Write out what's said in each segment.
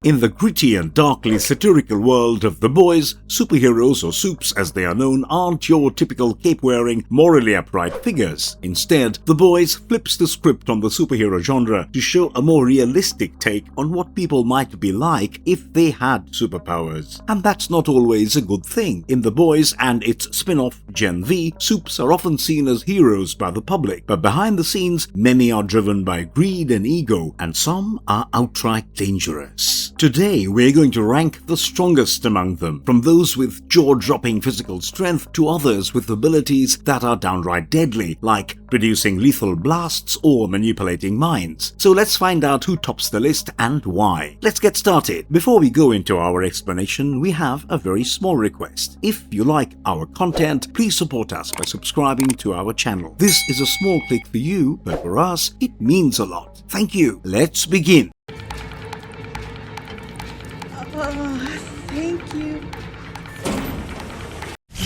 In the gritty and darkly satirical world of The Boys, superheroes, or Supes as they are known, aren't your typical cape-wearing, morally upright figures. Instead, The Boys flips the script on the superhero genre to show a more realistic take on what people might be like if they had superpowers. And that's not always a good thing. In The Boys and its spin-off Gen V, Supes are often seen as heroes by the public, but behind the scenes, many are driven by greed and ego, and some are outright dangerous. Today, we're going to rank the strongest among them, from those with jaw-dropping physical strength to others with abilities that are downright deadly, like producing lethal blasts or manipulating minds. So let's find out who tops the list and why. Let's get started. Before we go into our explanation, we have a very small request. If you like our content, please support us by subscribing to our channel. This is a small click for you, but for us, it means a lot. Thank you. Let's begin. Thank you.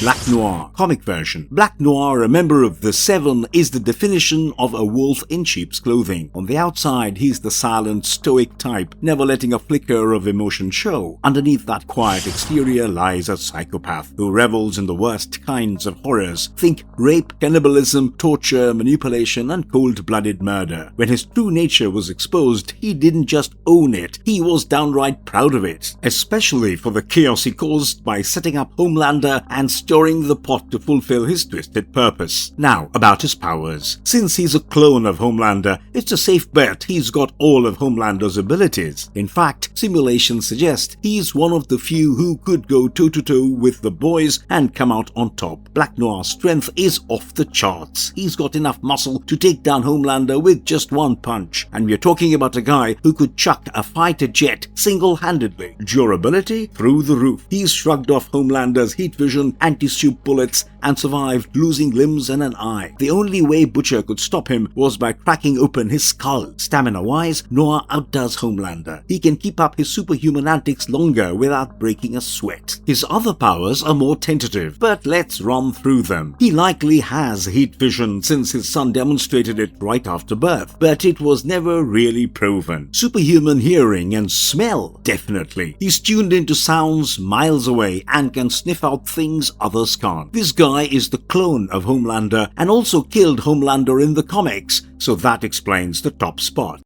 Black Noir, comic version. Black Noir, a member of the Seven, is the definition of a wolf in sheep's clothing. On the outside, he's the silent, stoic type, never letting a flicker of emotion show. Underneath that quiet exterior lies a psychopath who revels in the worst kinds of horrors. Think rape, cannibalism, torture, manipulation, and cold-blooded murder. When his true nature was exposed, he didn't just own it, he was downright proud of it. Especially for the chaos he caused by setting up Homelander and stirring the pot to fulfill his twisted purpose. Now, about his powers. Since he's a clone of Homelander, it's a safe bet he's got all of Homelander's abilities. In fact, simulations suggest he's one of the few who could go toe-to-toe with the Boys and come out on top. Black Noir's strength is off the charts. He's got enough muscle to take down Homelander with just one punch, and we're talking about a guy who could chuck a fighter jet single-handedly. Durability through the roof. He's shrugged off Homelander's heat vision, anti-soup bullets, and survived losing limbs and an eye. The only way Butcher could stop him was by cracking open his skull. Stamina-wise, Noir outdoes Homelander. He can keep up his superhuman antics longer without breaking a sweat. His other powers are more tentative, but let's run through them. He likely has heat vision since his son demonstrated it right after birth, but it was never really proven. Superhuman hearing and smell, definitely. He's tuned into sounds miles away and can sniff out things others can't. This guy is the clone of Homelander and also killed Homelander in the comics, so that explains the top spot.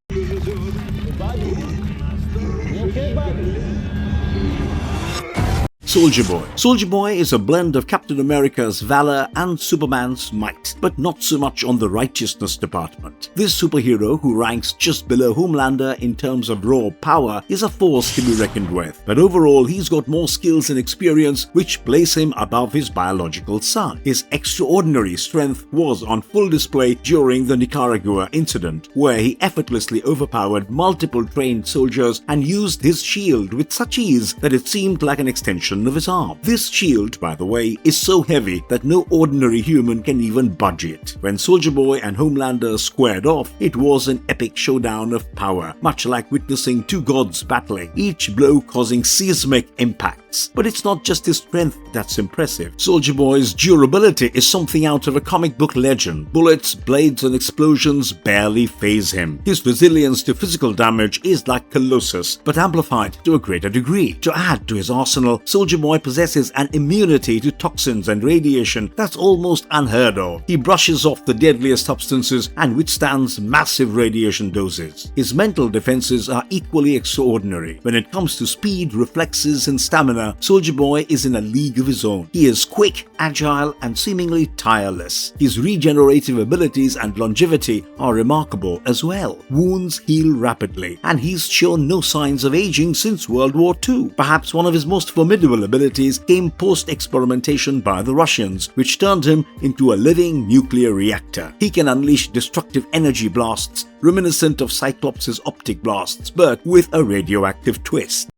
Soulja Boy. Soulja Boy is a blend of Captain America's valor and Superman's might, but not so much on the righteousness department. This superhero, who ranks just below Homelander in terms of raw power, is a force to be reckoned with, but overall he's got more skills and experience which place him above his biological son. His extraordinary strength was on full display during the Nicaragua incident, where he effortlessly overpowered multiple trained soldiers and used his shield with such ease that it seemed like an extension of his arm. This shield, by the way, is so heavy that no ordinary human can even budge it. When Soulja Boy and Homelander squared off, it was an epic showdown of power, much like witnessing two gods battling, each blow causing seismic impacts. But it's not just his strength that's impressive. Soulja Boy's durability is something out of a comic book legend. Bullets, blades, and explosions barely faze him. His resilience to physical damage is like Colossus, but amplified to a greater degree. To add to his arsenal, Soulja Boy possesses an immunity to toxins and radiation that's almost unheard of. He brushes off the deadliest substances and withstands massive radiation doses. His mental defenses are equally extraordinary. When it comes to speed, reflexes, and stamina, Soulja Boy is in a league of his own. He is quick, agile, and seemingly tireless. His regenerative abilities and longevity are remarkable as well. Wounds heal rapidly, and he's shown no signs of aging since World War II. Perhaps one of his most formidable abilities came post-experimentation by the Russians, which turned him into a living nuclear reactor. He can unleash destructive energy blasts reminiscent of Cyclops' optic blasts, but with a radioactive twist.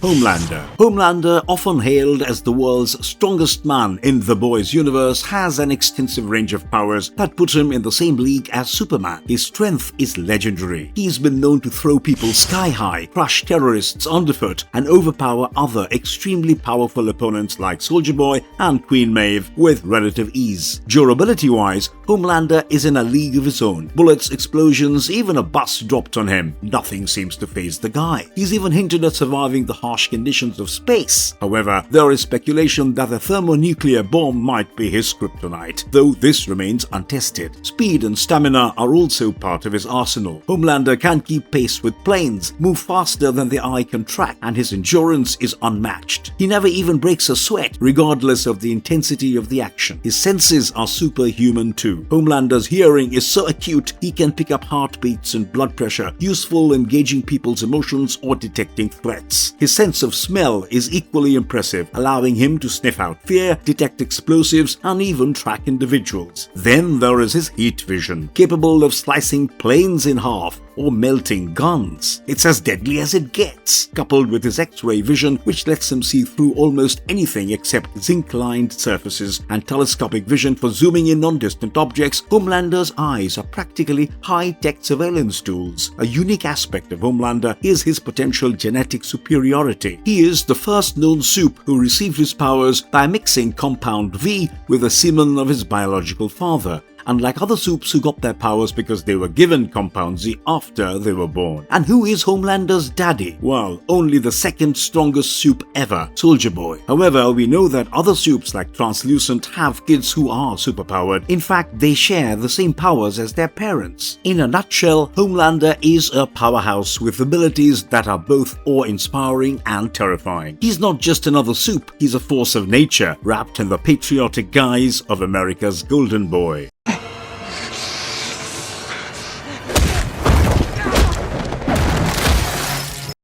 Homelander. Homelander, often hailed as the world's strongest man in the Boys universe, has an extensive range of powers that put him in the same league as Superman. His strength is legendary. He's been known to throw people sky high, crush terrorists underfoot, and overpower other extremely powerful opponents like Soulja Boy and Queen Maeve with relative ease. Durability-wise, Homelander is in a league of his own. Bullets, explosions, even a bus dropped on him, nothing seems to faze the guy. He's even hinted at surviving the harsh conditions of space. However, there is speculation that the thermonuclear bomb might be his kryptonite, though this remains untested. Speed and stamina are also part of his arsenal. Homelander can keep pace with planes, move faster than the eye can track, and his endurance is unmatched. He never even breaks a sweat, regardless of the intensity of the action. His senses are superhuman too. Homelander's hearing is so acute he can pick up heartbeats and blood pressure, useful in gauging people's emotions or detecting threats. His sense of smell is equally impressive, allowing him to sniff out fear, detect explosives, and even track individuals. Then there is his heat vision, capable of slicing planes in half or melting guns. It's as deadly as it gets, coupled with his X-ray vision, which lets him see through almost anything except zinc-lined surfaces, and telescopic vision for zooming in on distant objects. Homelander's eyes are practically high-tech surveillance tools. A unique aspect of Homelander is his potential genetic superiority. He is the first known Supe who received his powers by mixing Compound V with the semen of his biological father, unlike other Supes who got their powers because they were given Compound Z after they were born. And who is Homelander's daddy? Well, only the second strongest Supe ever, Soulja Boy. However, we know that other Supes like Translucent have kids who are superpowered. In fact, they share the same powers as their parents. In a nutshell, Homelander is a powerhouse with abilities that are both awe-inspiring and terrifying. He's not just another Supe, he's a force of nature, wrapped in the patriotic guise of America's golden boy.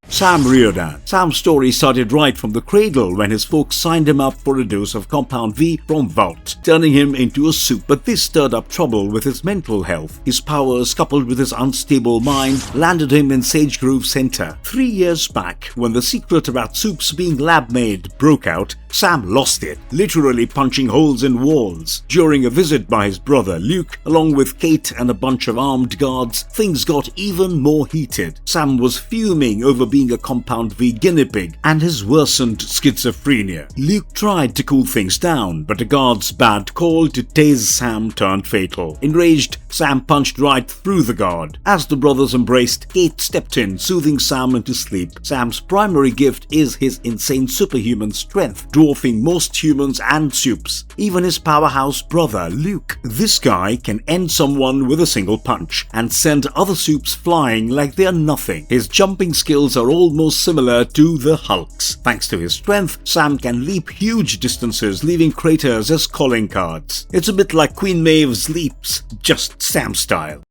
Sam Riodan. Sam's story started right from the cradle when his folks signed him up for a dose of Compound V from Vault, turning him into a Supe. But this stirred up trouble with his mental health. His powers, coupled with his unstable mind, landed him in Sage Grove Center. 3 years back, when the secret about Supes being lab-made broke out, Sam lost it, literally punching holes in walls. During a visit by his brother Luke, along with Kate and a bunch of armed guards, things got even more heated. Sam was fuming over being a Compound V guinea pig and his worsened schizophrenia. Luke tried to cool things down, but the guard's bad call to tase Sam turned fatal. Enraged, Sam punched right through the guard. As the brothers embraced, Kate stepped in, soothing Sam into sleep. Sam's primary gift is his insane superhuman strength, dwarfing most humans and Supes, even his powerhouse brother Luke. This guy can end someone with a single punch and send other Supes flying like they're nothing. His jumping skills are almost similar to the Hulk's. Thanks to his strength, Sam can leap huge distances, leaving craters as calling cards. It's a bit like Queen Maeve's leaps, just Sam style.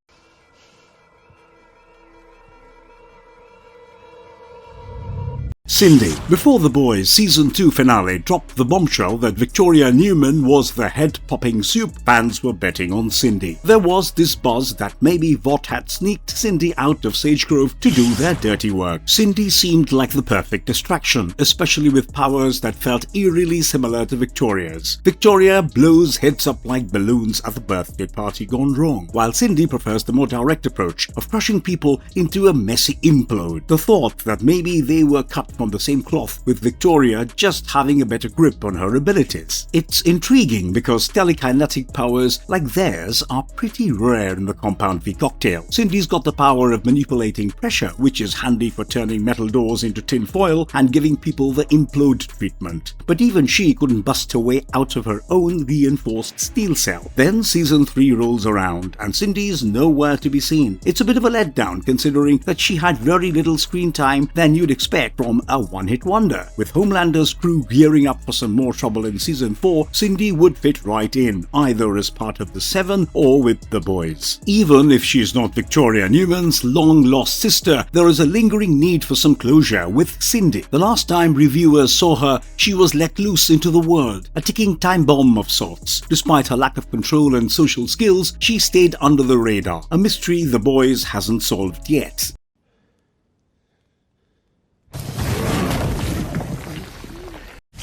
Cindy. Before The Boys Season 2 finale dropped the bombshell that Victoria Newman was the head-popping Supe, fans were betting on Cindy. There was this buzz that maybe Vought had sneaked Cindy out of Sage Grove to do their dirty work. Cindy seemed like the perfect distraction, especially with powers that felt eerily similar to Victoria's. Victoria blows heads up like balloons at the birthday party gone wrong, while Cindy prefers the more direct approach of crushing people into a messy implode. The thought that maybe they were cut from the same cloth, with Victoria just having a better grip on her abilities. It's intriguing because telekinetic powers like theirs are pretty rare in the Compound V cocktail. Cindy's got the power of manipulating pressure, which is handy for turning metal doors into tin foil and giving people the implode treatment. But even she couldn't bust her way out of her own reinforced steel cell. Then Season 3 rolls around and Cindy's nowhere to be seen. It's a bit of a letdown considering that she had very little screen time than you'd expect from a one-hit wonder. With Homelander's crew gearing up for some more trouble in Season 4, Cindy would fit right in, either as part of the Seven or with the boys. Even if she's not Victoria Newman's long-lost sister, there is a lingering need for some closure with Cindy. The last time reviewers saw her, she was let loose into the world, a ticking time bomb of sorts. Despite her lack of control and social skills, she stayed under the radar, a mystery the boys hasn't solved yet.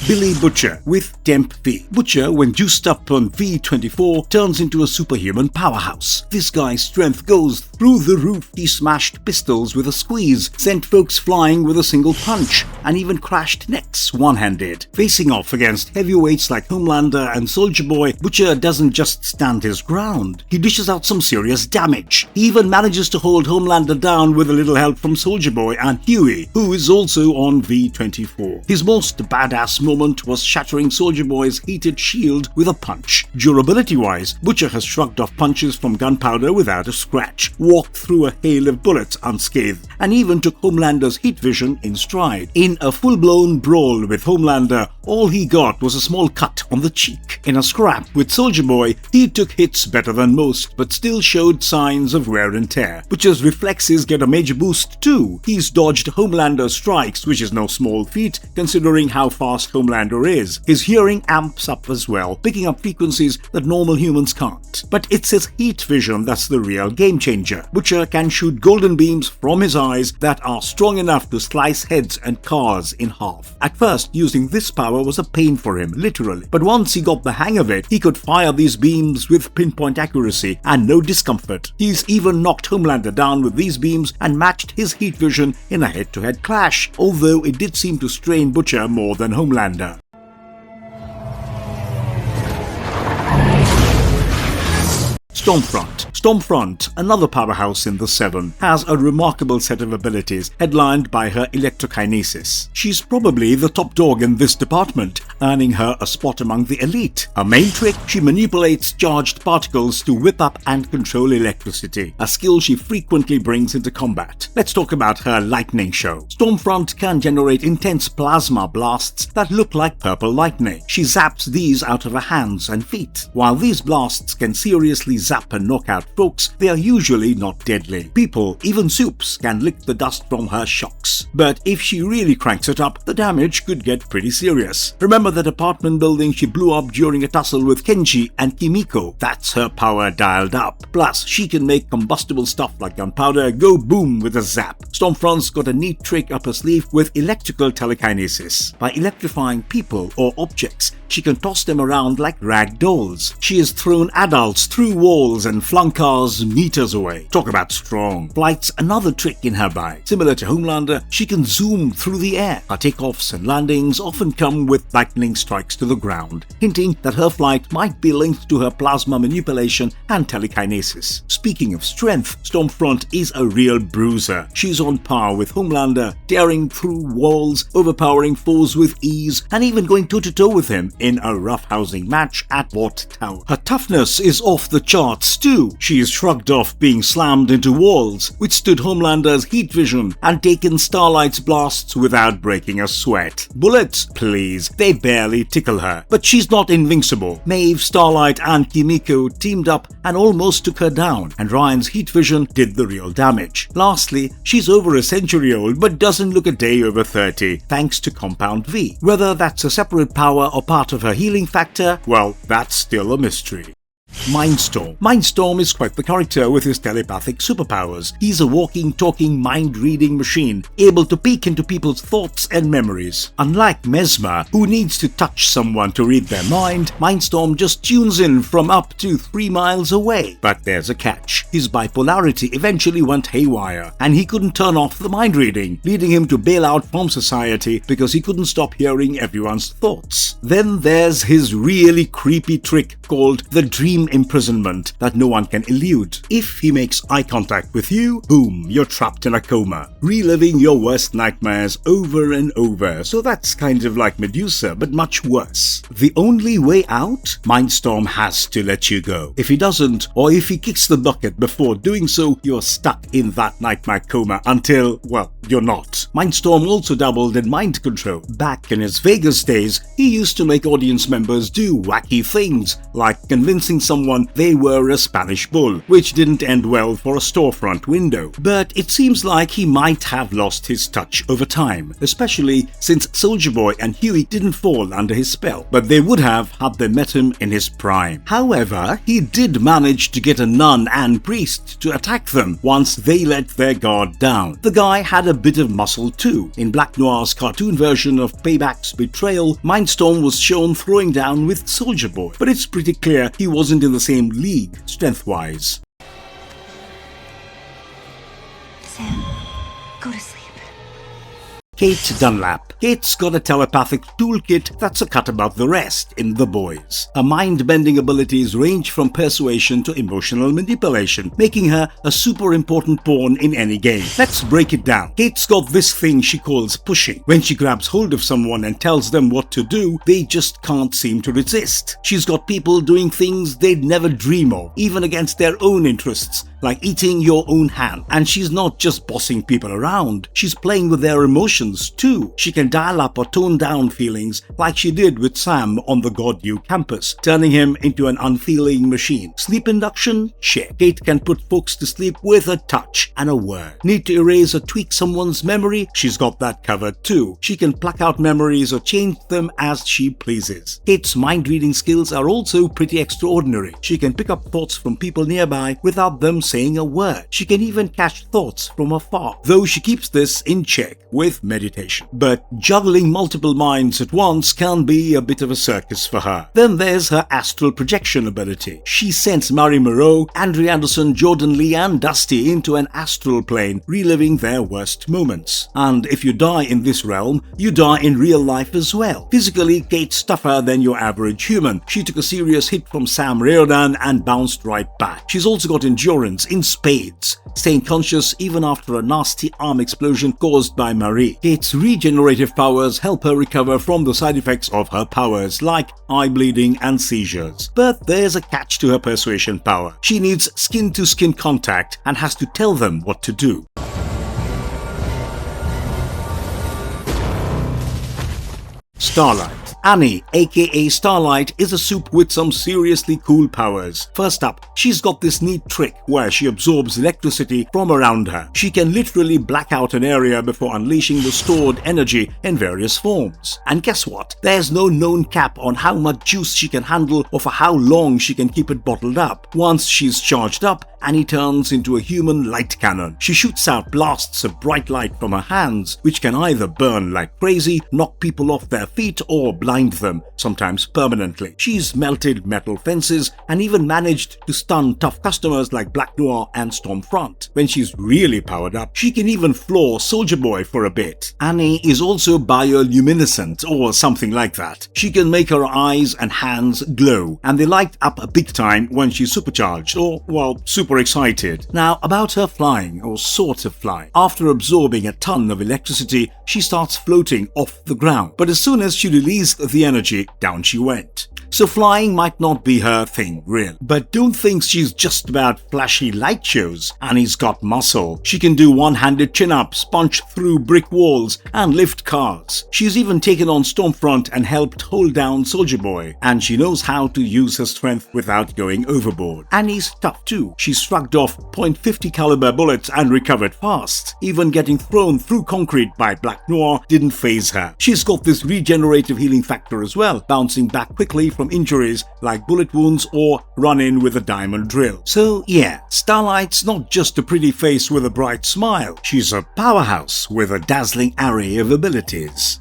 Billy Butcher with Temp V. Butcher, when juiced up on V24, turns into a superhuman powerhouse. This guy's strength goes through the roof. He smashed pistols with a squeeze, sent folks flying with a single punch, and even crashed necks one-handed. Facing off against heavyweights like Homelander and Soulja Boy, Butcher doesn't just stand his ground. He dishes out some serious damage. He even manages to hold Homelander down with a little help from Soulja Boy and Huey, who is also on V24. His most badass moment was shattering Soulja Boy's heated shield with a punch. Durability-wise, Butcher has shrugged off punches from gunpowder without a scratch, walked through a hail of bullets unscathed, and even took Homelander's heat vision in stride. In a full-blown brawl with Homelander, all he got was a small cut on the cheek. In a scrap with Soulja Boy, he took hits better than most, but still showed signs of wear and tear. Butcher's reflexes get a major boost too. He's dodged Homelander's strikes, which is no small feat considering how fast Homelander is. His hearing amps up as well, picking up frequencies that normal humans can't. But it's his heat vision that's the real game changer. Butcher can shoot golden beams from his eyes that are strong enough to slice heads and cars in half. At first, using this power was a pain for him, literally. But once he got the hang of it, he could fire these beams with pinpoint accuracy and no discomfort. He's even knocked Homelander down with these beams and matched his heat vision in a head-to-head clash, although it did seem to strain Butcher more than Homelander. Stormfront, another powerhouse in the Seven, has a remarkable set of abilities headlined by her electrokinesis. She's probably the top dog in this department, earning her a spot among the elite. Her main trick, she manipulates charged particles to whip up and control electricity, a skill she frequently brings into combat. Let's talk about her lightning show. Stormfront can generate intense plasma blasts that look like purple lightning. She zaps these out of her hands and feet. While these blasts can seriously zap and knock out folks, they are usually not deadly. People, even Supes, can lick the dust from her shocks. But if she really cranks it up, the damage could get pretty serious. Remember that apartment building she blew up during a tussle with Kenji and Kimiko? That's her power dialed up. Plus, she can make combustible stuff like gunpowder go boom with a zap. Stormfront's got a neat trick up her sleeve with electrical telekinesis. By electrifying people or objects, she can toss them around like rag dolls. She has thrown adults through walls and flung cars meters away. Talk about strong. Flight's another trick in her bag. Similar to Homelander, she can zoom through the air. Her takeoffs and landings often come with lightning strikes to the ground, hinting that her flight might be linked to her plasma manipulation and telekinesis. Speaking of strength, Stormfront is a real bruiser. She's on par with Homelander, tearing through walls, overpowering foes with ease, and even going toe-to-toe with him in a roughhousing match at Watt Tower. Her toughness is off the charts too. She is shrugged off being slammed into walls, withstood Homelander's heat vision, and taken Starlight's blasts without breaking a sweat. Bullets, please, they barely tickle her. But she's not invincible. Maeve, Starlight, and Kimiko teamed up and almost took her down, and Ryan's heat vision did the real damage. Lastly, she's over a century old but doesn't look a day over 30, thanks to Compound V. Whether that's a separate power or part of her healing factor, well, that's still a mystery. Mindstorm is quite the character with his telepathic superpowers. He's a walking, talking, mind-reading machine, able to peek into people's thoughts and memories. Unlike Mesmer, who needs to touch someone to read their mind, Mindstorm just tunes in from up to 3 miles away. But there's a catch. His bipolarity eventually went haywire, and he couldn't turn off the mind-reading, leading him to bail out from society because he couldn't stop hearing everyone's thoughts. Then there's his really creepy trick called the dream imprisonment that no one can elude. If he makes eye contact with you, boom, you're trapped in a coma, reliving your worst nightmares over and over. So that's kind of like Medusa, but much worse. The only way out? Mindstorm has to let you go. If he doesn't, or if he kicks the bucket before doing so, you're stuck in that nightmare coma until, well, you're not. Mindstorm also dabbled in mind control. Back in his Vegas days, he used to make audience members do wacky things, like convincing someone someone they were a Spanish bull, which didn't end well for a storefront window. But it seems like he might have lost his touch over time, especially since Soulja Boy and Huey didn't fall under his spell, but they would have had they met him in his prime. However, he did manage to get a nun and priest to attack them once they let their guard down. The guy had a bit of muscle too. In Black Noir's cartoon version of Payback's betrayal, Mindstorm was shown throwing down with Soulja Boy, but it's pretty clear he wasn't in the same league strength-wise. Sam, go to sleep. Kate Dunlap. Kate's got a telepathic toolkit that's a cut above the rest in The Boys. Her mind-bending abilities range from persuasion to emotional manipulation, making her a super important pawn in any game. Let's break it down. Kate's got this thing she calls pushing. When she grabs hold of someone and tells them what to do, they just can't seem to resist. She's got people doing things they'd never dream of, even against their own interests, like eating your own hand. And she's not just bossing people around, she's playing with their emotions too. She can dial up or tone down feelings like she did with Sam on the God U campus, turning him into an unfeeling machine. Sleep induction? Check. Kate can put folks to sleep with a touch and a word. Need to erase or tweak someone's memory? She's got that covered too. She can pluck out memories or change them as she pleases. Kate's mind-reading skills are also pretty extraordinary. She can pick up thoughts from people nearby without them saying a word. She can even catch thoughts from afar, though she keeps this in check with meditation. But juggling multiple minds at once can be a bit of a circus for her. Then there's her astral projection ability. She sends Mary Moreau, Andrea Anderson, Jordan Lee and Dusty into an astral plane, reliving their worst moments. And if you die in this realm, you die in real life as well. Physically, Kate's tougher than your average human. She took a serious hit from Sam Riodan and bounced right back. She's also got endurance in spades, staying conscious even after a nasty arm explosion caused by Marie. Kate's regenerative powers help her recover from the side effects of her powers, like eye bleeding and seizures. But there's a catch to her persuasion power. She needs skin-to-skin contact and has to tell them what to do. Starlight Annie, aka Starlight, is a soup with some seriously cool powers. First up, she's got this neat trick where she absorbs electricity from around her. She can literally black out an area before unleashing the stored energy in various forms. And guess what? There's no known cap on how much juice she can handle or for how long she can keep it bottled up. Once she's charged up, Annie turns into a human light cannon. She shoots out blasts of bright light from her hands, which can either burn like crazy, knock people off their feet, or blind them, sometimes permanently. She's melted metal fences and even managed to stun tough customers like Black Noir and Stormfront. When she's really powered up, she can even floor Soulja Boy for a bit. Annie is also bioluminescent or something like that. She can make her eyes and hands glow, and they light up a big time when she's supercharged or, well, super excited. Now, about her flying, or sort of flying. After absorbing a ton of electricity, she starts floating off the ground, but as soon as she released the energy, down she went. So flying might not be her thing, really. But don't think she's just about flashy light shows. Annie's got muscle. She can do one-handed chin-ups, punch through brick walls, and lift cars. She's even taken on Stormfront and helped hold down Soulja Boy. And she knows how to use her strength without going overboard. Annie's tough too. She shrugged off .50 caliber bullets and recovered fast. Even getting thrown through concrete by Black Noir didn't faze her. She's got this regenerative healing factor as well, bouncing back quickly from injuries like bullet wounds or run in with a diamond drill. So yeah, Starlight's not just a pretty face with a bright smile. She's a powerhouse with a dazzling array of abilities.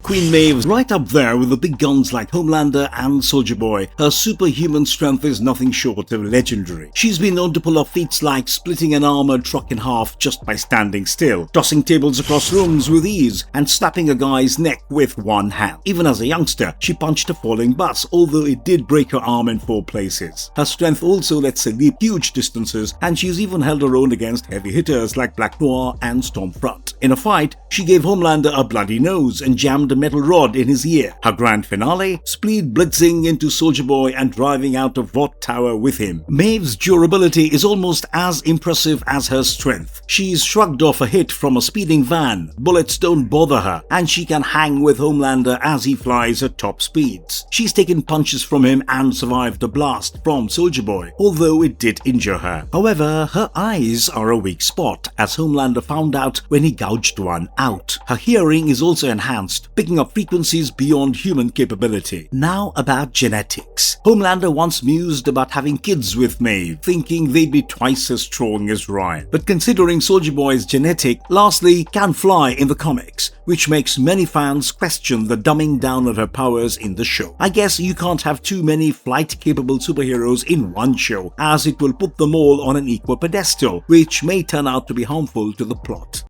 Queen Maeve's right up there with the big guns like Homelander and Soulja Boy. Her superhuman strength is nothing short of legendary. She's been known to pull off feats like splitting an armored truck in half just by standing still, tossing tables across rooms with ease, and snapping a guy's neck with one hand. Even as a youngster, she punched a falling bus, although it did break her arm in 4 places. Her strength also lets her leap huge distances, and she's even held her own against heavy hitters like Black Noir and Stormfront. In a fight, she gave Homelander a bloody nose and jammed a a metal rod in his ear. Her grand finale, speed blitzing into Soulja Boy and driving out of Vought Tower with him. Maeve's durability is almost as impressive as her strength. She's shrugged off a hit from a speeding van, bullets don't bother her, and she can hang with Homelander as he flies at top speeds. She's taken punches from him and survived a blast from Soulja Boy, although it did injure her. However, her eyes are a weak spot, as Homelander found out when he gouged one out. Her hearing is also enhanced, picking up frequencies beyond human capability. Now about genetics. Homelander once mused about having kids with Maeve, thinking they'd be twice as strong as Ryan. But considering Soulja Boy's genetic largely can fly in the comics, which makes many fans question the dumbing down of her powers in the show. I guess you can't have too many flight-capable superheroes in one show, as it will put them all on an equal pedestal, which may turn out to be harmful to the plot.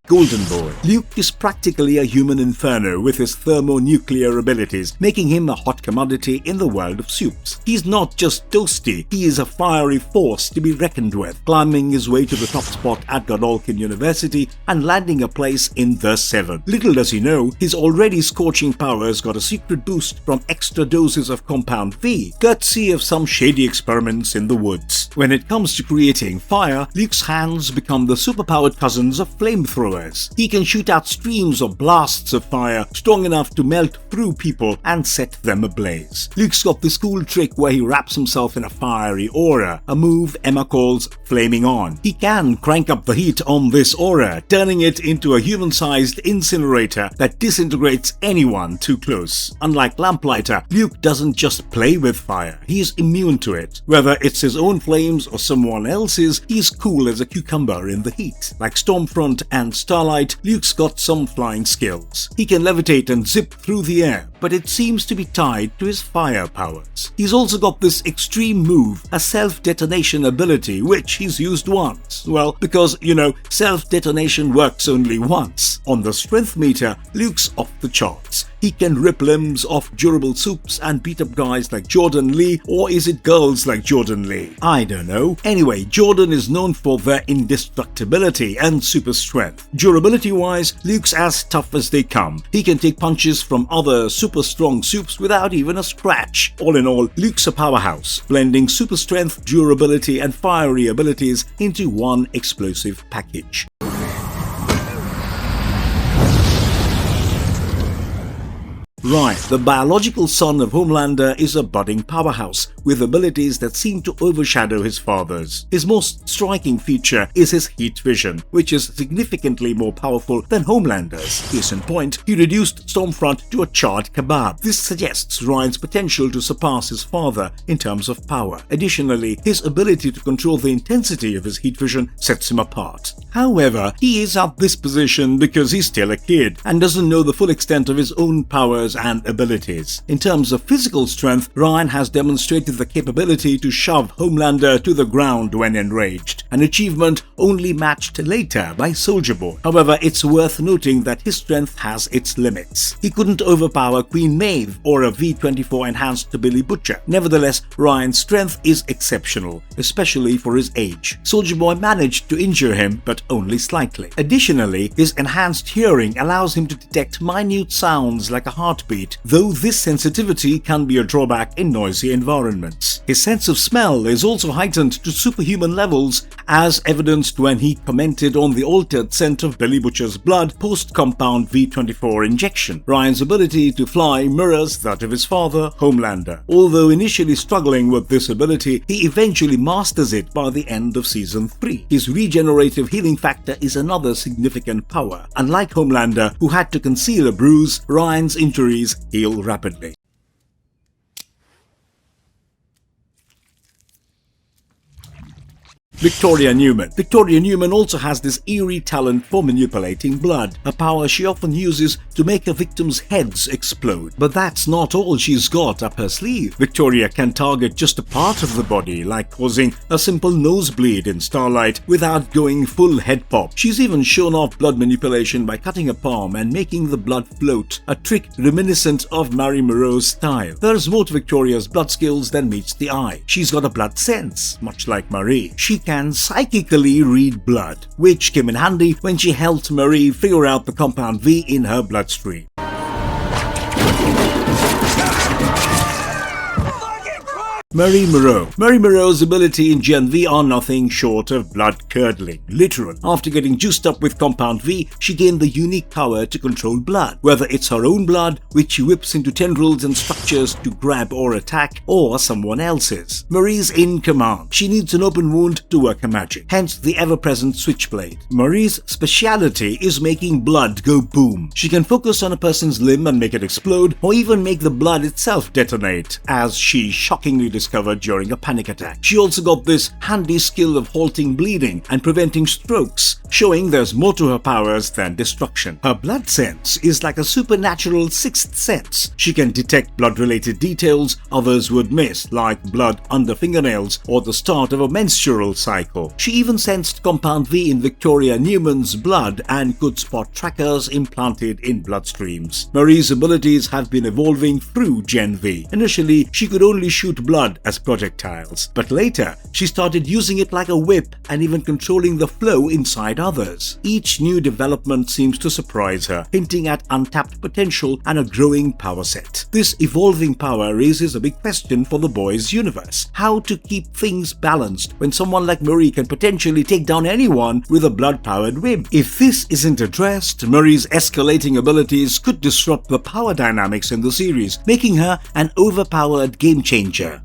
Golden Boy. Luke is practically a human inferno with his thermonuclear abilities, making him a hot commodity in the world of Supes. He's not just toasty, he is a fiery force to be reckoned with, climbing his way to the top spot at Godolphin University and landing a place in the 7. Little does he know, his already scorching powers got a secret boost from extra doses of Compound V, courtesy of some shady experiments in the woods. When it comes to creating fire, Luke's hands become the superpowered cousins of flamethrowers. He can shoot out streams of blasts of fire strong enough to melt through people and set them ablaze. Luke's got this cool trick where he wraps himself in a fiery aura, a move Emma calls flaming on. He can crank up the heat on this aura, turning it into a human-sized incinerator that disintegrates anyone too close. Unlike Lamplighter, Luke doesn't just play with fire, he's immune to it. Whether it's his own flames or someone else's, he's cool as a cucumber in the heat. Like Stormfront and Starlight, Luke's got some flying skills. He can levitate and zip through the air, but it seems to be tied to his fire powers. He's also got this extreme move, a self-detonation ability, which he's used once. Well, because, self-detonation works only once. On the strength meter, Luke's off the charts. He can rip limbs off durable Supes and beat up guys like Jordan Lee, or is it girls like Jordan Lee? I don't know. Anyway, Jordan is known for their indestructibility and super strength. Durability-wise, Luke's as tough as they come. He can take punches from other super strong Supes without even a scratch. All in all, Luke's a powerhouse, blending super strength, durability and fiery abilities into one explosive package. Ryan, the biological son of Homelander, is a budding powerhouse with abilities that seem to overshadow his father's. His most striking feature is his heat vision, which is significantly more powerful than Homelander's. Case in point, he reduced Stormfront to a charred kebab. This suggests Ryan's potential to surpass his father in terms of power. Additionally, his ability to control the intensity of his heat vision sets him apart. However, he is at this position because he's still a kid and doesn't know the full extent of his own powers and abilities. In terms of physical strength, Ryan has demonstrated the capability to shove Homelander to the ground when enraged, an achievement only matched later by Soulja Boy. However, it's worth noting that his strength has its limits. He couldn't overpower Queen Maeve or a V-24 enhanced Billy Butcher. Nevertheless, Ryan's strength is exceptional, especially for his age. Soulja Boy managed to injure him, but only slightly. Additionally, his enhanced hearing allows him to detect minute sounds like a heartbeat, though this sensitivity can be a drawback in noisy environments. His sense of smell is also heightened to superhuman levels, as evidenced when he commented on the altered scent of Billy Butcher's blood post-compound V-24 injection. Ryan's ability to fly mirrors that of his father, Homelander. Although initially struggling with this ability, he eventually masters it by the end of Season 3. His regenerative healing factor is another significant power. Unlike Homelander, who had to conceal a bruise, Ryan's injuries heal rapidly. Victoria Newman. Victoria Newman also has this eerie talent for manipulating blood, a power she often uses to make her victims' heads explode. But that's not all she's got up her sleeve. Victoria can target just a part of the body, like causing a simple nosebleed in Starlight without going full head pop. She's even shown off blood manipulation by cutting a palm and making the blood float, a trick reminiscent of Mary Moreau's style. There's more to Victoria's blood skills than meets the eye. She's got a blood sense, much like Marie. She can psychically read blood, which came in handy when she helped Marie figure out the compound V in her bloodstream. Marie Moreau's ability in Gen V are nothing short of blood-curdling, literal. After getting juiced up with Compound V, she gained the unique power to control blood, whether it's her own blood, which she whips into tendrils and structures to grab or attack, or someone else's. Marie's in command. She needs an open wound to work her magic, hence the ever-present switchblade. Marie's speciality is making blood go boom. She can focus on a person's limb and make it explode, or even make the blood itself detonate, as she shockingly discovered during a panic attack. She also got this handy skill of halting bleeding and preventing strokes, showing there's more to her powers than destruction. Her blood sense is like a supernatural sixth sense. She can detect blood-related details others would miss, like blood under fingernails or the start of a menstrual cycle. She even sensed Compound V in Victoria Newman's blood and could spot trackers implanted in bloodstreams. Marie's abilities have been evolving through Gen V. Initially, she could only shoot blood as projectiles, but later she started using it like a whip and even controlling the flow inside others. Each new development seems to surprise her, hinting at untapped potential and a growing power set. This evolving power raises a big question for the boys' universe: how to keep things balanced when someone like Marie can potentially take down anyone with a blood-powered whim. If this isn't addressed, Marie's escalating abilities could disrupt the power dynamics in the series, making her an overpowered game changer.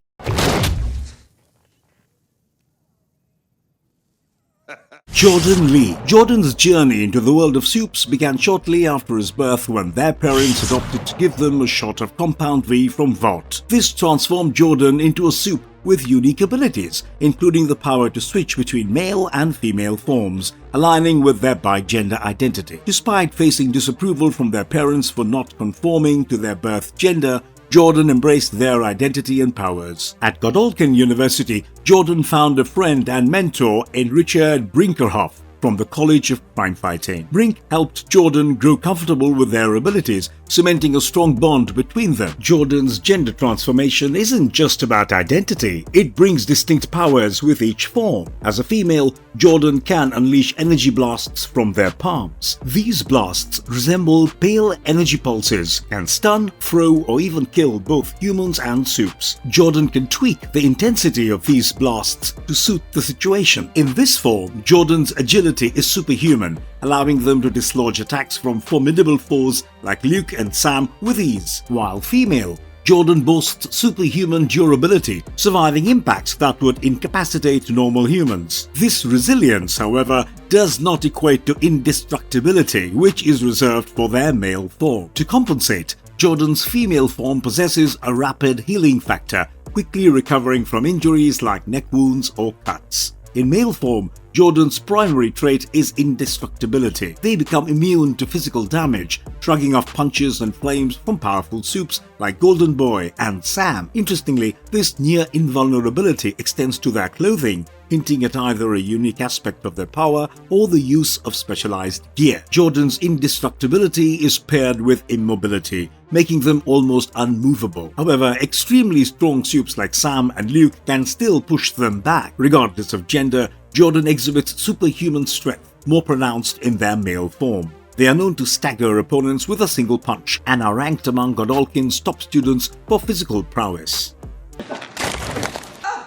Jordan Lee. Jordan's journey into the world of Supes began shortly after his birth when their parents adopted to give them a shot of Compound V from Vought. This transformed Jordan into a Supe with unique abilities, including the power to switch between male and female forms, aligning with their bi-gender identity. Despite facing disapproval from their parents for not conforming to their birth gender, Jordan embraced their identity and powers. At Godolphin University, Jordan found a friend and mentor in Richard Brinkerhoff from the College of Crime Fighting. Brink helped Jordan grow comfortable with their abilities, cementing a strong bond between them. Jordan's gender transformation isn't just about identity, it brings distinct powers with each form. As a female, Jordan can unleash energy blasts from their palms. These blasts resemble pale energy pulses, can stun, throw, or even kill both humans and Supes. Jordan can tweak the intensity of these blasts to suit the situation. In this form, Jordan's agility is superhuman, allowing them to dislodge attacks from formidable foes like Luke and Sam with ease. While female, Jordan boasts superhuman durability, surviving impacts that would incapacitate normal humans. This resilience, however, does not equate to indestructibility, which is reserved for their male form. To compensate, Jordan's female form possesses a rapid healing factor, quickly recovering from injuries like neck wounds or cuts. In male form, Jordan's primary trait is indestructibility. They become immune to physical damage, shrugging off punches and flames from powerful Supes like Golden Boy and Sam. Interestingly, this near invulnerability extends to their clothing, hinting at either a unique aspect of their power or the use of specialized gear. Jordan's indestructibility is paired with immobility, making them almost unmovable. However, extremely strong Supes like Sam and Luke can still push them back. Regardless of gender, Jordan exhibits superhuman strength, more pronounced in their male form. They are known to stagger opponents with a single punch and are ranked among Godolphin's top students for physical prowess.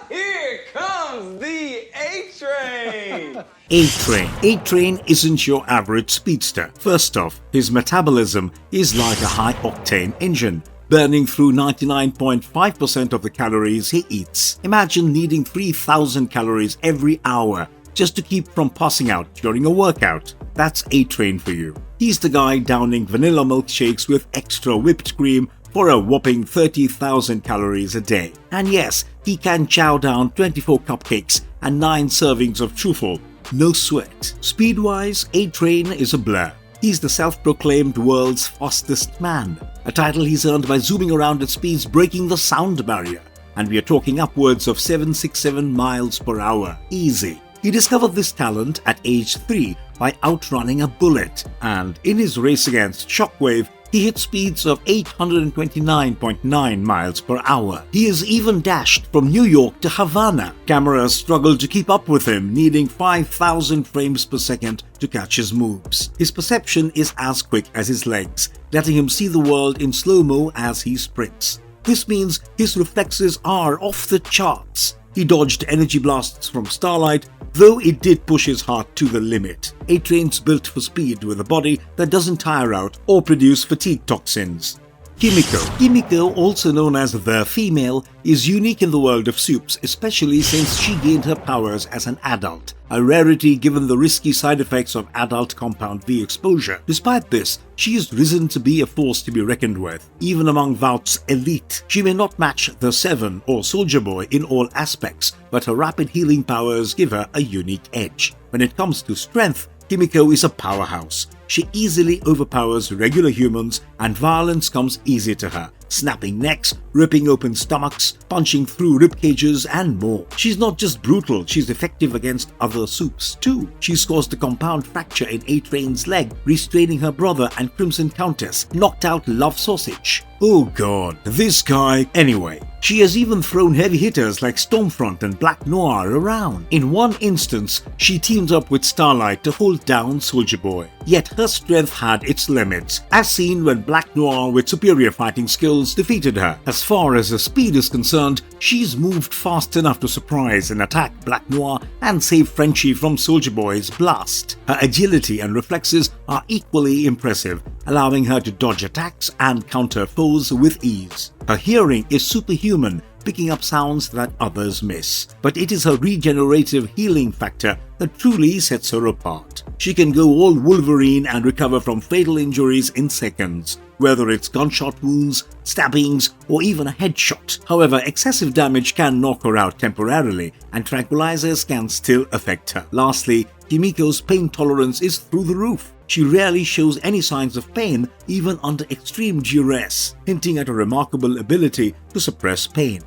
Here comes the A-Train! A-Train. A-Train isn't your average speedster. First off, his metabolism is like a high-octane engine, burning through 99.5% of the calories he eats. Imagine needing 3,000 calories every hour just to keep from passing out during a workout. That's A-Train for you. He's the guy downing vanilla milkshakes with extra whipped cream for a whopping 30,000 calories a day. And yes, he can chow down 24 cupcakes and 9 servings of truffle. No sweat. Speed-wise, A-Train is a blur. He's the self-proclaimed world's fastest man, a title he's earned by zooming around at speeds breaking the sound barrier, and we are talking upwards of 767 miles per hour. Easy. He discovered this talent at age 3 by outrunning a bullet, and in his race against Shockwave, He hit speeds of 829.9 miles per hour. He is even dashed from New York to Havana. Cameras struggle to keep up with him, needing 5,000 frames per second to catch his moves. His perception is as quick as his legs, letting him see the world in slow-mo as he sprints. This means his reflexes are off the charts. He dodged energy blasts from Starlight, though it did push his heart to the limit. A-Train's built for speed with a body that doesn't tire out or produce fatigue toxins. Kimiko, also known as the Female, is unique in the world of Supes, especially since she gained her powers as an adult, a rarity given the risky side effects of adult compound V exposure. Despite this, she is risen to be a force to be reckoned with. Even among Vought's elite, she may not match the Seven or Soulja Boy in all aspects, but her rapid healing powers give her a unique edge. When it comes to strength, Kimiko is a powerhouse. She easily overpowers regular humans, and violence comes easy to her, snapping necks, ripping open stomachs, punching through rib cages, and more. She's not just brutal, she's effective against other Supes too. She's caused a compound fracture in A-Train's leg, restraining her brother and Crimson Countess, knocked out Love Sausage. Oh god, this guy. Anyway, she has even thrown heavy hitters like Stormfront and Black Noir around. In one instance, she teamed up with Starlight to hold down Soulja Boy. Yet her strength had its limits, as seen when Black Noir with superior fighting skills defeated her. As far as her speed is concerned, she's moved fast enough to surprise and attack Black Noir and save Frenchie from Soulja Boy's blast. Her agility and reflexes are equally impressive, allowing her to dodge attacks and counter foes with ease. Her hearing is superhuman, picking up sounds that others miss. But it is her regenerative healing factor that truly sets her apart. She can go all Wolverine and recover from fatal injuries in seconds, whether it's gunshot wounds, stabbings, or even a headshot. However, excessive damage can knock her out temporarily, and tranquilizers can still affect her. Lastly, Kimiko's pain tolerance is through the roof. She rarely shows any signs of pain even under extreme duress, hinting at a remarkable ability to suppress pain.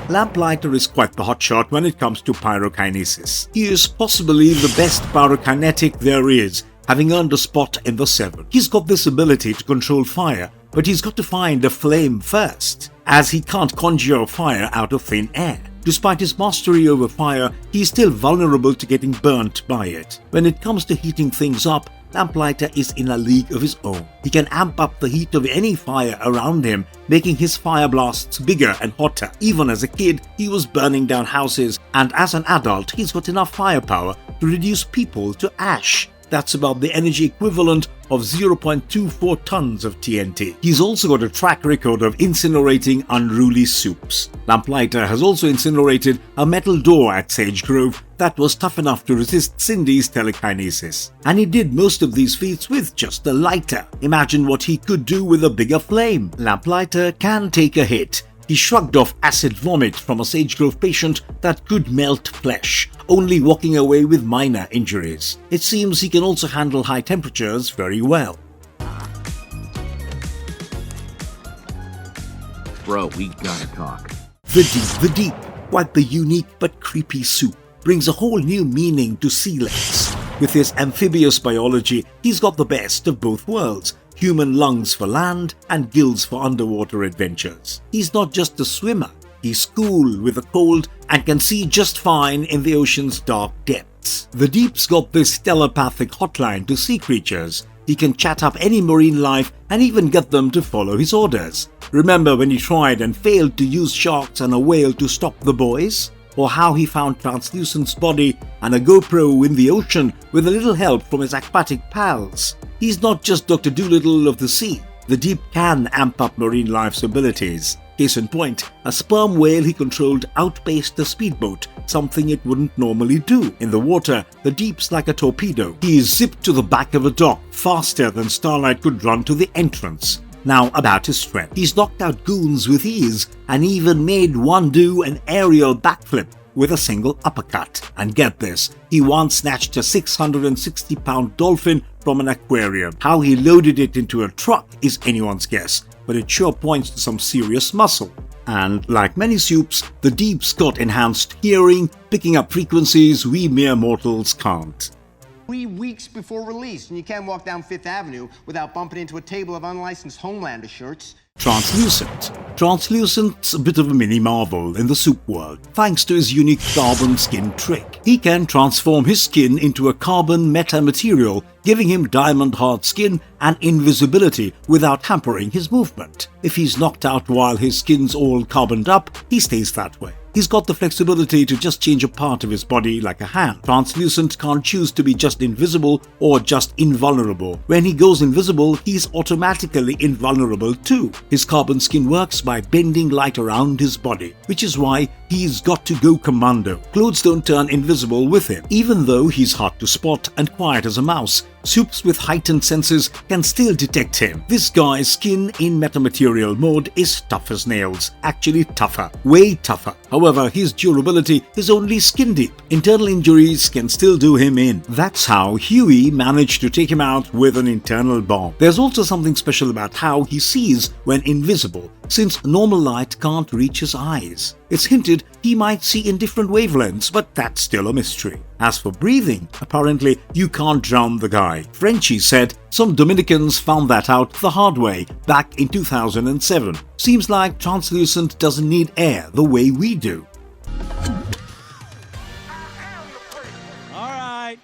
Lamplighter is quite the hotshot when it comes to pyrokinesis. He is possibly the best pyrokinetic there is, having earned a spot in the Seven. He's got this ability to control fire, but he's got to find a flame first, as he can't conjure fire out of thin air. Despite his mastery over fire, he's still vulnerable to getting burnt by it. When it comes to heating things up, Lamplighter is in a league of his own. He can amp up the heat of any fire around him, making his fire blasts bigger and hotter. Even as a kid, he was burning down houses, and as an adult, he's got enough firepower to reduce people to ash. That's about the energy equivalent of 0.24 tons of TNT. He's also got a track record of incinerating unruly Supes. Lamplighter has also incinerated a metal door at Sage Grove that was tough enough to resist Cindy's telekinesis. And he did most of these feats with just a lighter. Imagine what he could do with a bigger flame. Lamplighter can take a hit. He shrugged off acid vomit from a Sage Grove patient that could melt flesh, only walking away with minor injuries. It seems he can also handle high temperatures very well. Bro, we gotta talk. The Deep, quite the unique but creepy Supe, brings a whole new meaning to sea legs. With his amphibious biology, he's got the best of both worlds. Human lungs for land and gills for underwater adventures. He's not just a swimmer, he's cool with the cold and can see just fine in the ocean's dark depths. The Deep's got this telepathic hotline to sea creatures. He can chat up any marine life and even get them to follow his orders. Remember when he tried and failed to use sharks and a whale to stop the boys? Or how he found Translucent's body and a GoPro in the ocean with a little help from his aquatic pals. He's not just Dr. Dolittle of the sea. The Deep can amp up marine life's abilities. Case in point, a sperm whale he controlled outpaced a speedboat, something it wouldn't normally do. In the water, the Deep's like a torpedo. He is zipped to the back of a dock faster than Starlight could run to the entrance. Now about his strength. He's knocked out goons with ease and even made one do an aerial backflip with a single uppercut. And get this, he once snatched a 660-pound dolphin from an aquarium. How he loaded it into a truck is anyone's guess, but it sure points to some serious muscle. And like many Supes, the Deep's got enhanced hearing, picking up frequencies we mere mortals can't. 3 weeks before release, and you can't walk down Fifth Avenue without bumping into a table of unlicensed Homelander shirts. Translucent. Translucent's a bit of a mini Marvel in the Supe world, thanks to his unique carbon skin trick. He can transform his skin into a carbon metamaterial, giving him diamond-hard skin and invisibility without hampering his movement. If he's knocked out while his skin's all carboned up, he stays that way. He's got the flexibility to just change a part of his body like a hand. Translucent can't choose to be just invisible or just invulnerable. When he goes invisible, he's automatically invulnerable too. His carbon skin works by bending light around his body, which is why he's got to go commando. Clothes don't turn invisible with him. Even though he's hard to spot and quiet as a mouse, Supes with heightened senses can still detect him. This guy's skin in metamaterial mode is tough as nails. Actually tougher. Way tougher. However, his durability is only skin deep. Internal injuries can still do him in. That's how Huey managed to take him out with an internal bomb. There's also something special about how he sees when invisible, since normal light can't reach his eyes. It's hinted he might see in different wavelengths, but that's still a mystery. As for breathing, apparently you can't drown the guy. Frenchie said some Dominicans found that out the hard way back in 2007. Seems like Translucent doesn't need air the way we do. Alright,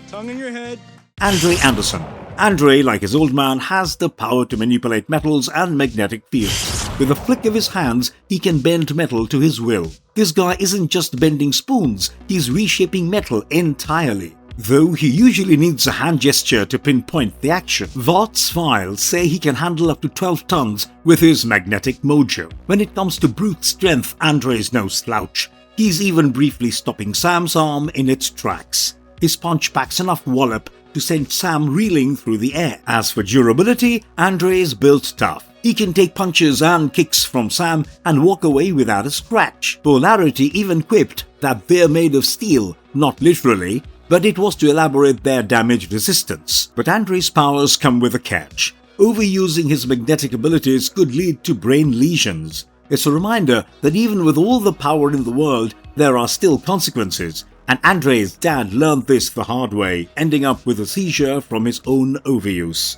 tongue in your head. Andre Anderson. Andre, like his old man, has the power to manipulate metals and magnetic fields. With a flick of his hands, he can bend metal to his will. This guy isn't just bending spoons, he's reshaping metal entirely. Though he usually needs a hand gesture to pinpoint the action. Vart's files say he can handle up to 12 tons with his magnetic mojo. When it comes to brute strength, Andre's no slouch. He's even briefly stopping Sam's arm in its tracks. His punch packs enough wallop to send Sam reeling through the air. As for durability, Andre is built tough. He can take punches and kicks from Sam and walk away without a scratch. Polarity even quipped that they're made of steel, not literally, but it was to elaborate their damage resistance. But Andre's powers come with a catch. Overusing his magnetic abilities could lead to brain lesions. It's a reminder that even with all the power in the world, there are still consequences. And Andre's dad learned this the hard way, ending up with a seizure from his own overuse.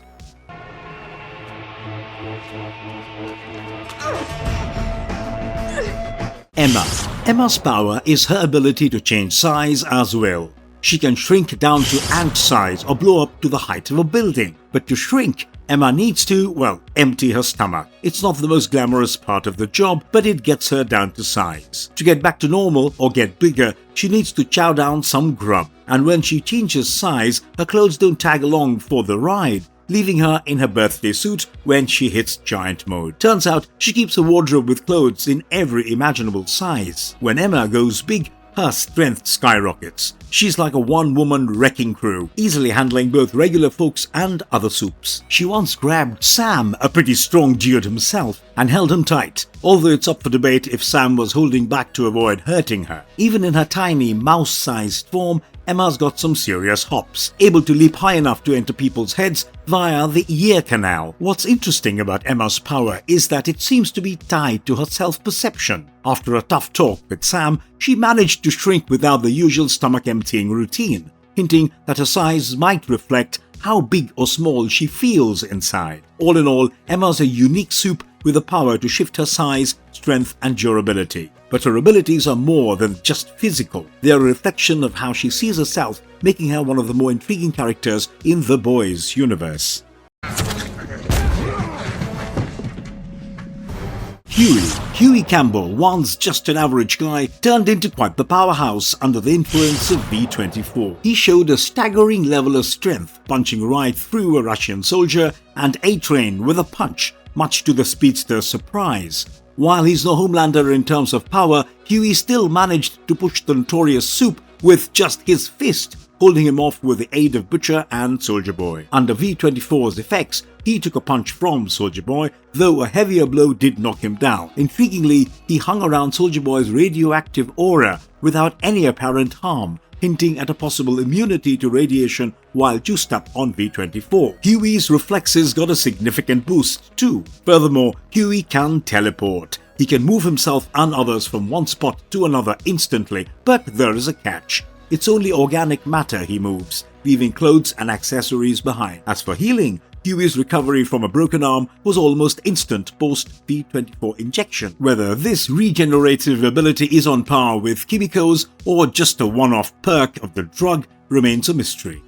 Emma. Emma's power is her ability to change size as well. She can shrink down to ant size or blow up to the height of a building. But to shrink, Emma needs to, well, empty her stomach. It's not the most glamorous part of the job, but it gets her down to size. To get back to normal or get bigger, she needs to chow down some grub. And when she changes size, her clothes don't tag along for the ride, leaving her in her birthday suit when she hits giant mode. Turns out she keeps a wardrobe with clothes in every imaginable size. When Emma goes big, her strength skyrockets. She's like a one-woman wrecking crew, easily handling both regular folks and other Supes. She once grabbed Sam, a pretty strong dude himself, and held him tight, although it's up for debate if Sam was holding back to avoid hurting her. Even in her tiny, mouse-sized form, Emma's got some serious hops, able to leap high enough to enter people's heads via the ear canal. What's interesting about Emma's power is that it seems to be tied to her self-perception. After a tough talk with Sam, she managed to shrink without the usual stomach-emptying routine, hinting that her size might reflect how big or small she feels inside. All in all, Emma's a unique Supe with the power to shift her size, strength and durability. But her abilities are more than just physical. They are a reflection of how she sees herself, making her one of the more intriguing characters in the Boys universe. Huey Campbell, once just an average guy, turned into quite the powerhouse under the influence of V-24. He showed a staggering level of strength, punching right through a Russian soldier and A-Train with a punch, much to the speedster's surprise. While he's no Homelander in terms of power, Huey still managed to push the notorious Supe with just his fist, holding him off with the aid of Butcher and Soulja Boy. Under V-24's effects, he took a punch from Soulja Boy, though a heavier blow did knock him down. Intriguingly, he hung around Soulja Boy's radioactive aura without any apparent harm, hinting at a possible immunity to radiation while juiced up on V-24. Huey's reflexes got a significant boost too. Furthermore, Huey can teleport, He can move himself and others from one spot to another instantly, but there is a catch. It's only organic matter he moves, leaving clothes and accessories behind. As for healing, Huey's recovery from a broken arm was almost instant post P24 injection. Whether this regenerative ability is on par with Kimiko's or just a one-off perk of the drug remains a mystery.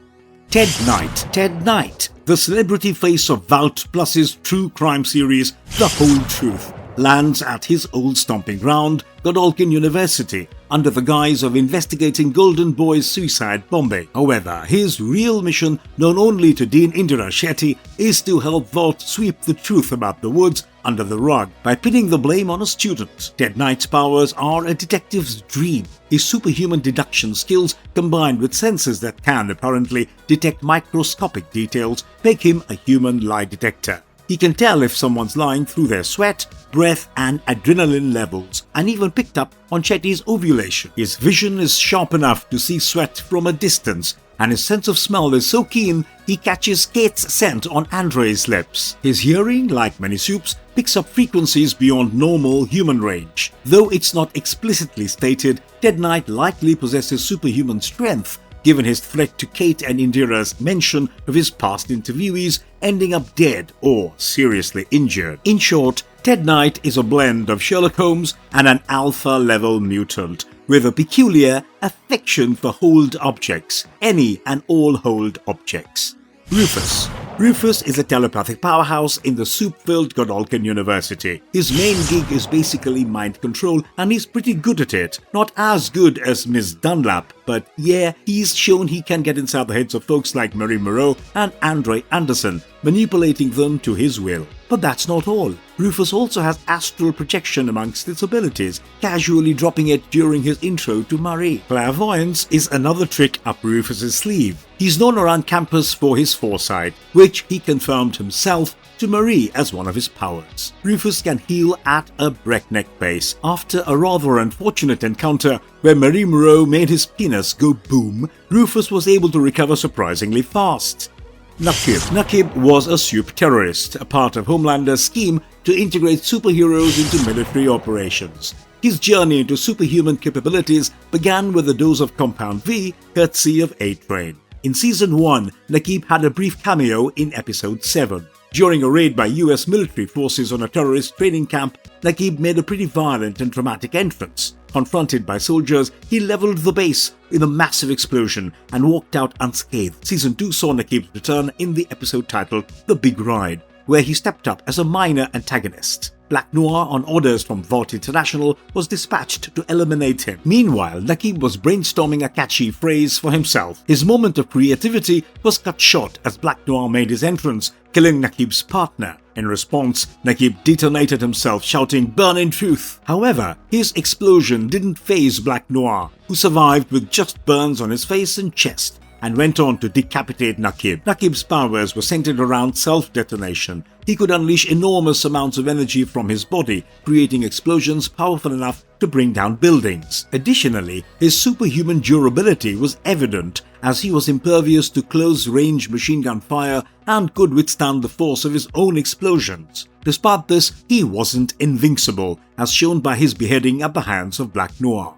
Ted Knight. Ted Knight, the celebrity face of Vault Plus's true crime series The Whole Truth, lands at his old stomping ground, Godolphin University, under the guise of investigating Golden Boy's suicide bombing. However, his real mission, known only to Dean Indira Shetty, is to help Vault sweep the truth about the woods under the rug by pinning the blame on a student. Ted Knight's powers are a detective's dream. His superhuman deduction skills, combined with senses that can apparently detect microscopic details, make him a human lie detector. He can tell if someone's lying through their sweat, breath and adrenaline levels, and even picked up on Shetty's ovulation. His vision is sharp enough to see sweat from a distance, and his sense of smell is so keen he catches Kate's scent on Andre's lips. His hearing, like many Supes, picks up frequencies beyond normal human range. Though it's not explicitly stated, Ted Knight likely possesses superhuman strength, given his threat to Kate and Indira's mention of his past interviewees ending up dead or seriously injured. In short, Ted Knight is a blend of Sherlock Holmes and an alpha-level mutant, with a peculiar affection for hold objects, any and all hold objects. Rufus. Rufus is a telepathic powerhouse in the soup-filled Godolphin University. His main gig is basically mind control, and he's pretty good at it. Not as good as Miss Dunlap, but yeah, he's shown he can get inside the heads of folks like Marie Moreau and Andre Anderson, manipulating them to his will. But that's not all. Rufus also has astral projection amongst its abilities, casually dropping it during his intro to Marie. Clairvoyance is another trick up Rufus's sleeve. He's known around campus for his foresight, which he confirmed himself to Marie as one of his powers. Rufus can heal at a breakneck pace. After a rather unfortunate encounter where Marie Moreau made his penis go boom, Rufus was able to recover surprisingly fast. Nakib. Nakib was a Supe terrorist, a part of Homelander's scheme to integrate superheroes into military operations. His journey into superhuman capabilities began with a dose of Compound V, courtesy of A-Train. In Season 1, Nakib had a brief cameo in Episode 7. During a raid by US military forces on a terrorist training camp, Nakib made a pretty violent and dramatic entrance. Confronted by soldiers, he leveled the base in a massive explosion and walked out unscathed. Season 2 saw Nakib's return in the episode titled The Big Ride, where he stepped up as a minor antagonist. Black Noir, on orders from Vault International, was dispatched to eliminate him. Meanwhile, Nakib was brainstorming a catchy phrase for himself. His moment of creativity was cut short as Black Noir made his entrance, killing Nakib's partner. In response, Nakib detonated himself, shouting "Burn in truth!" However, his explosion didn't faze Black Noir, who survived with just burns on his face and chest, and went on to decapitate Nakib. Nakib's powers were centered around self-detonation. He could unleash enormous amounts of energy from his body, creating explosions powerful enough to bring down buildings. Additionally, his superhuman durability was evident, as he was impervious to close-range machine gun fire and could withstand the force of his own explosions. Despite this, he wasn't invincible, as shown by his beheading at the hands of Black Noir.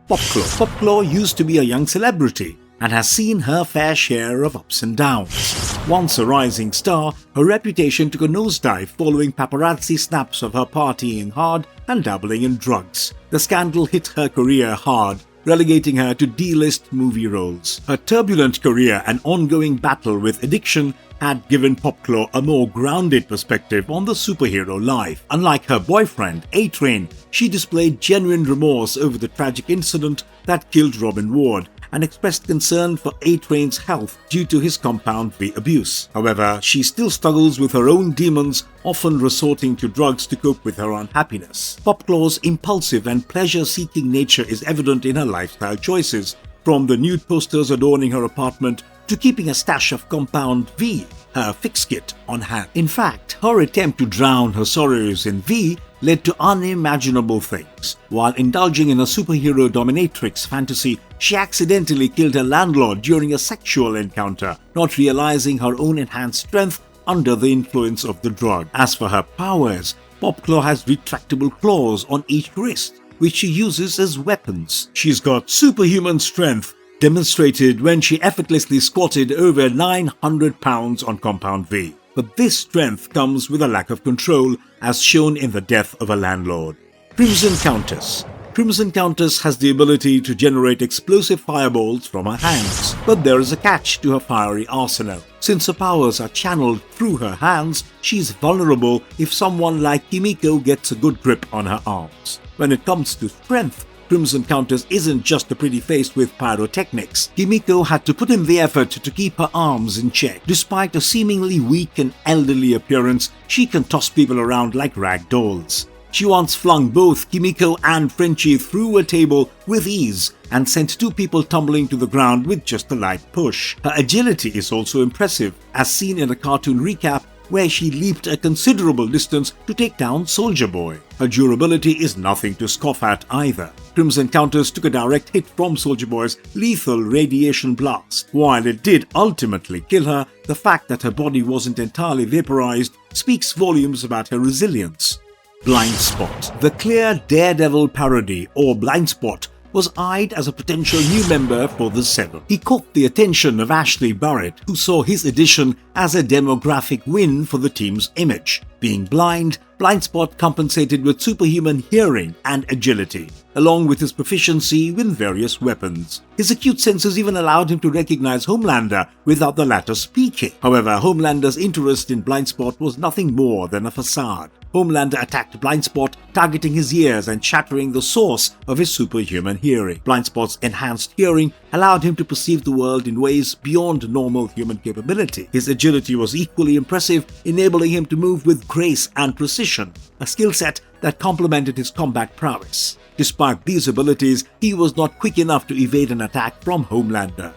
Popclaw. Popclaw used to be a young celebrity and has seen her fair share of ups and downs. Once a rising star, her reputation took a nosedive following paparazzi snaps of her partying hard and dabbling in drugs. The scandal hit her career hard, relegating her to D-list movie roles. Her turbulent career and ongoing battle with addiction had given Popclaw a more grounded perspective on the superhero life. Unlike her boyfriend, A-Train, she displayed genuine remorse over the tragic incident that killed Robin Ward, and expressed concern for A-Train's health due to his Compound V abuse. However, she still struggles with her own demons, often resorting to drugs to cope with her unhappiness. Popclaw's impulsive and pleasure-seeking nature is evident in her lifestyle choices, from the nude posters adorning her apartment to keeping a stash of Compound V, her fix kit, on hand. In fact, her attempt to drown her sorrows in V led to unimaginable things. While indulging in a superhero dominatrix fantasy, she accidentally killed her landlord during a sexual encounter, not realizing her own enhanced strength under the influence of the drug. As for her powers, Popclaw has retractable claws on each wrist, which she uses as weapons. She's got superhuman strength, demonstrated when she effortlessly squatted over 900 pounds on Compound V. But this strength comes with a lack of control, as shown in the death of a landlord. Crimson Countess. Crimson Countess has the ability to generate explosive fireballs from her hands, but there is a catch to her fiery arsenal. Since her powers are channeled through her hands, she's vulnerable if someone like Kimiko gets a good grip on her arms. When it comes to strength, Crimson Countess isn't just a pretty face with pyrotechnics. Kimiko had to put in the effort to keep her arms in check. Despite a seemingly weak and elderly appearance, she can toss people around like rag dolls. She once flung both Kimiko and Frenchie through a table with ease and sent two people tumbling to the ground with just a light push. Her agility is also impressive, as seen in a cartoon recap where she leaped a considerable distance to take down Soulja Boy. Her durability is nothing to scoff at either. Crimson Countess took a direct hit from Soulja Boy's lethal radiation blast. While it did ultimately kill her, the fact that her body wasn't entirely vaporized speaks volumes about her resilience. Blindspot. The clear Daredevil parody, or Blindspot, was eyed as a potential new member for the Seven. He caught the attention of Ashley Barrett, who saw his addition as a demographic win for the team's image. Being blind, Blindspot compensated with superhuman hearing and agility, along with his proficiency with various weapons. His acute senses even allowed him to recognize Homelander without the latter speaking. However, Homelander's interest in Blindspot was nothing more than a facade. Homelander attacked Blindspot, targeting his ears and shattering the source of his superhuman hearing. Blindspot's enhanced hearing allowed him to perceive the world in ways beyond normal human capability. His agility was equally impressive, enabling him to move with grace and precision, a skill set that complemented his combat prowess. Despite these abilities, he was not quick enough to evade an attack from Homelander.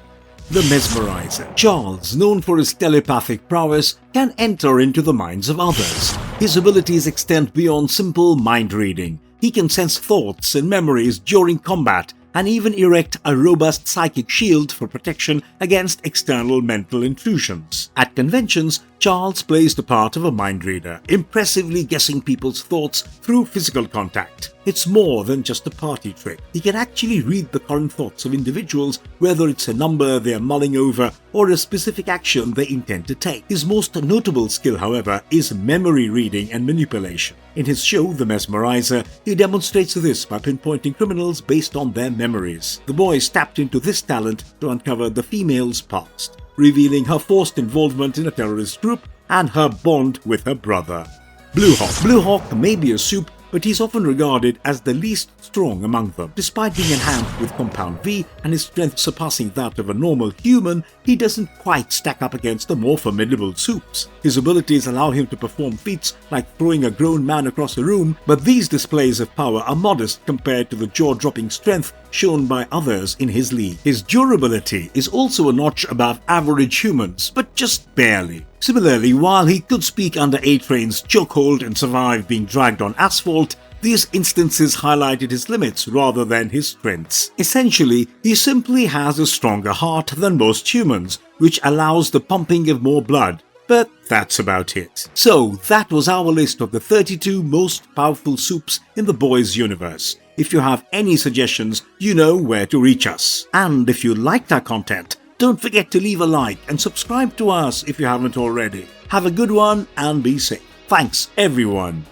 The Mesmerizer. Charles, known for his telepathic prowess, can enter into the minds of others. His abilities extend beyond simple mind reading. He can sense thoughts and memories during combat, and even erect a robust psychic shield for protection against external mental intrusions. At conventions, Charles plays the part of a mind reader, impressively guessing people's thoughts through physical contact. It's more than just a party trick. He can actually read the current thoughts of individuals, whether it's a number they're mulling over or a specific action they intend to take. His most notable skill, however, is memory reading and manipulation. In his show, The Mesmerizer, he demonstrates this by pinpointing criminals based on their memories. The boys tapped into this talent to uncover the female's past, revealing her forced involvement in a terrorist group and her bond with her brother. Blue Hawk. Blue Hawk may be a Supe, but he's often regarded as the least strong among them. Despite being enhanced with Compound V and his strength surpassing that of a normal human, he doesn't quite stack up against the more formidable Supes. His abilities allow him to perform feats like throwing a grown man across a room, but these displays of power are modest compared to the jaw-dropping strength shown by others in his league. His durability is also a notch above average humans, but just barely. Similarly, while he could speak under A-Train's chokehold and survive being dragged on asphalt, these instances highlighted his limits rather than his strengths. Essentially, he simply has a stronger heart than most humans, which allows the pumping of more blood. But that's about it. So, that was our list of the 32 most powerful Supes in the boys' universe. If you have any suggestions, you know where to reach us. And if you liked our content, don't forget to leave a like and subscribe to us if you haven't already. Have a good one and be safe. Thanks, everyone.